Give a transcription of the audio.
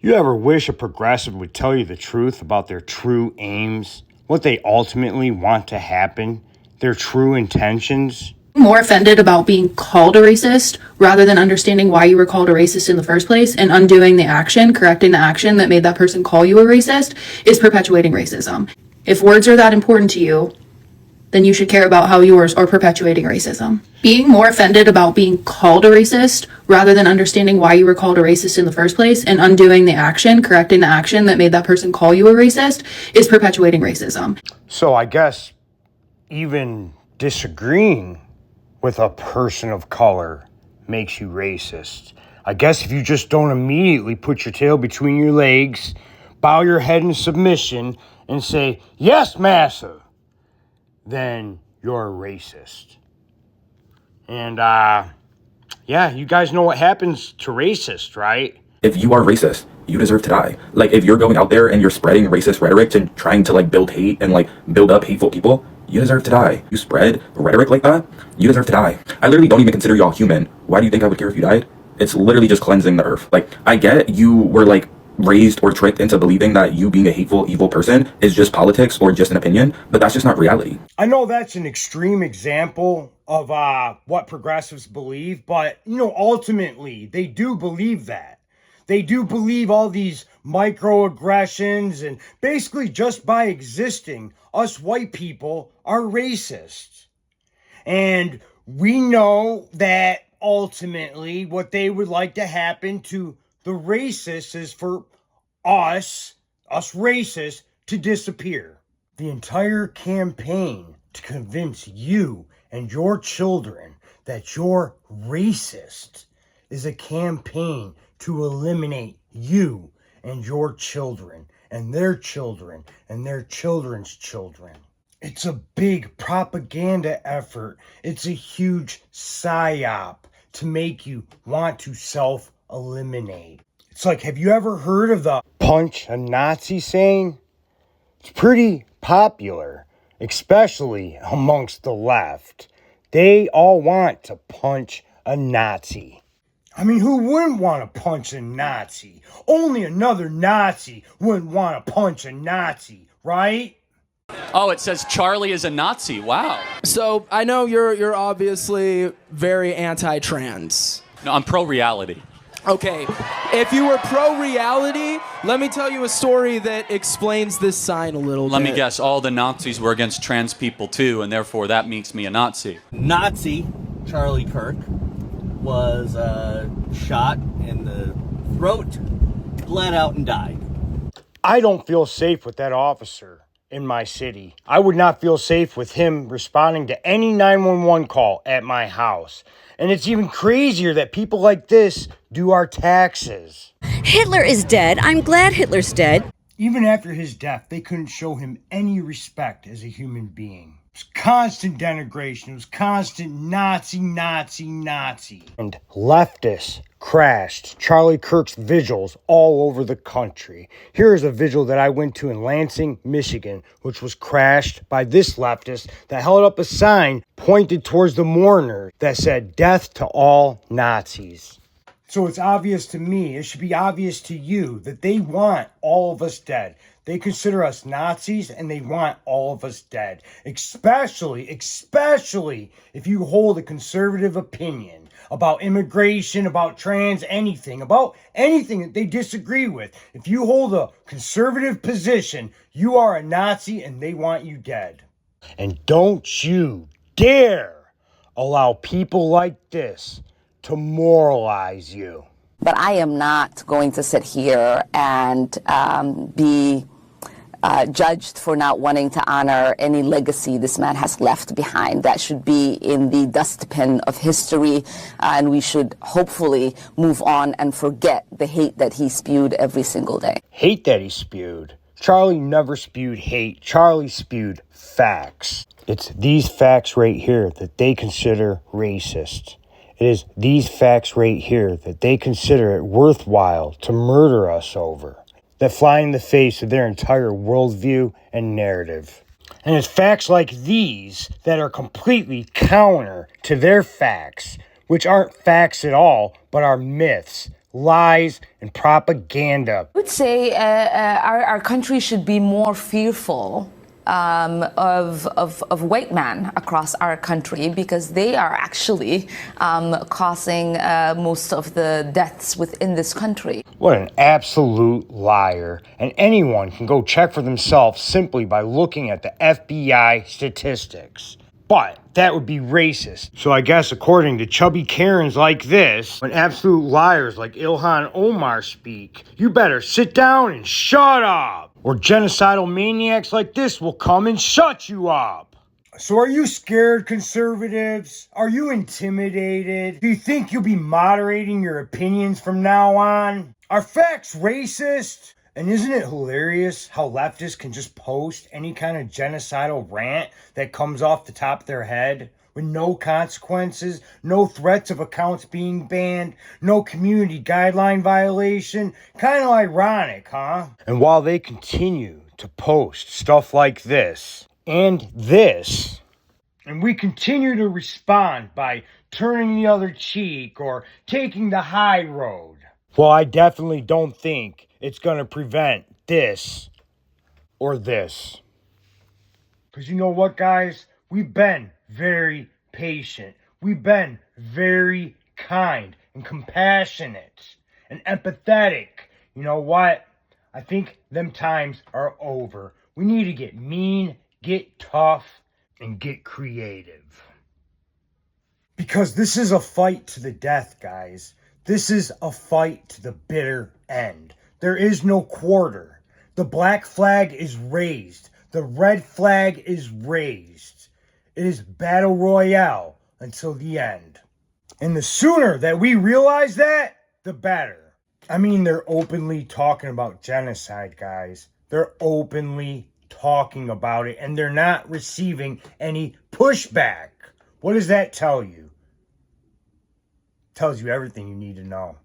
You ever wish a progressive would tell you the truth about their true aims, what they ultimately want to happen, their true intentions? More offended about being called a racist rather than understanding why you were called a racist in the first place and undoing the action, correcting the action that made that person call you a racist is perpetuating racism. If words are that important to you, then you should care about how yours are perpetuating racism. Being more offended about being called a racist rather than understanding why you were called a racist in the first place and undoing the action, correcting the action that made that person call you a racist is perpetuating racism. So I guess even disagreeing with a person of color makes you racist. I guess if you just don't immediately put your tail between your legs, bow your head in submission, and say, "Yes, massa," then you're a racist. And, yeah, you guys know what happens to racists, right? If you are racist, you deserve to die. Like, if you're going out there and you're spreading racist rhetoric and trying to, like, build hate and, like, build up hateful people, you deserve to die. You spread rhetoric like that, you deserve to die. I literally don't even consider y'all human. Why do you think I would care if you died? It's literally just cleansing the earth. Like, I get you were, like, raised or tricked into believing that you being a hateful, evil person is just politics or just an opinion, but that's just not reality. I know that's an extreme example of what progressives believe, but, ultimately, they do believe that. They do believe all these microaggressions, and basically just by existing, us white people are racist. And we know that ultimately what they would like to happen to the racists is for us racists, to disappear. The entire campaign to convince you and your children that you're racist is a campaign to eliminate you and your children and their children and their children's children. It's a big propaganda effort. It's a huge psyop to make you want to self-eliminate. It's like, have you ever heard of the punch a Nazi saying? It's pretty popular, especially amongst the left. They all want to punch a Nazi. I mean, who wouldn't want to punch a Nazi? Only another Nazi wouldn't want to punch a Nazi, right? Oh, it says Charlie is a Nazi. Wow. So I know you're obviously very anti-trans. No, I'm pro-reality. Okay, if you were pro-reality, let me tell you a story that explains this sign a little bit. Let me guess, all the Nazis were against trans people too, and therefore that makes me a Nazi. Nazi Charlie Kirk was shot in the throat, bled out, and died. I don't feel safe with that officer in my city. I would not feel safe with him responding to any 911 call at my house. And it's even crazier that people like this do our taxes. Hitler is dead. I'm glad Hitler's dead. Even after his death, they couldn't show him any respect as a human being. It was constant denigration. It was constant Nazi, Nazi, Nazi. And leftists crashed Charlie Kirk's vigils all over the country. Here is a vigil that I went to in Lansing, Michigan, which was crashed by this leftist that held up a sign pointed towards the mourner that said, "Death to all Nazis." So it's obvious to me, it should be obvious to you, that they want all of us dead. They consider us Nazis and they want all of us dead. Especially if you hold a conservative opinion about immigration, about trans, about anything that they disagree with. If you hold a conservative position, you are a Nazi and they want you dead. And don't you dare allow people like this to moralize you. But I am not going to sit here and be judged for not wanting to honor any legacy this man has left behind. That should be in the dustbin of history, and we should hopefully move on and forget the hate that he spewed every single day. Hate that he spewed? Charlie never spewed hate. Charlie spewed facts. It's these facts right here that they consider racist. It is these facts right here that they consider it worthwhile to murder us over, that fly in the face of their entire worldview and narrative. And it's facts like these that are completely counter to their facts, which aren't facts at all, but are myths, lies, and propaganda. I would say our country should be more fearful of white men across our country because they are actually causing most of the deaths within this country. What an absolute liar. And anyone can go check for themselves simply by looking at the FBI statistics. But that would be racist. So I guess according to chubby Karens like this, when absolute liars like Ilhan Omar speak, you better sit down and shut up. Or genocidal maniacs like this will come and shut you up. So are you scared, conservatives? Are you intimidated? Do you think you'll be moderating your opinions from now on? Are facts racist? And isn't it hilarious how leftists can just post any kind of genocidal rant that comes off the top of their head with no consequences, no threats of accounts being banned, no community guideline violation? Kind of ironic, huh? And while they continue to post stuff like this and this, and we continue to respond by turning the other cheek or taking the high road, well, I definitely don't think it's going to prevent this or this. Because you know what, guys? We've been very patient. We've been very kind and compassionate and empathetic. You know what? I think them times are over. We need to get mean, get tough, and get creative. Because this is a fight to the death, guys. This is a fight to the bitter end. There is no quarter. The black flag is raised. The red flag is raised. It is battle royale until the end. And the sooner that we realize that, the better. I mean, they're openly talking about genocide, guys. They're openly talking about it, and they're not receiving any pushback. What does that tell you? Tells you everything you need to know.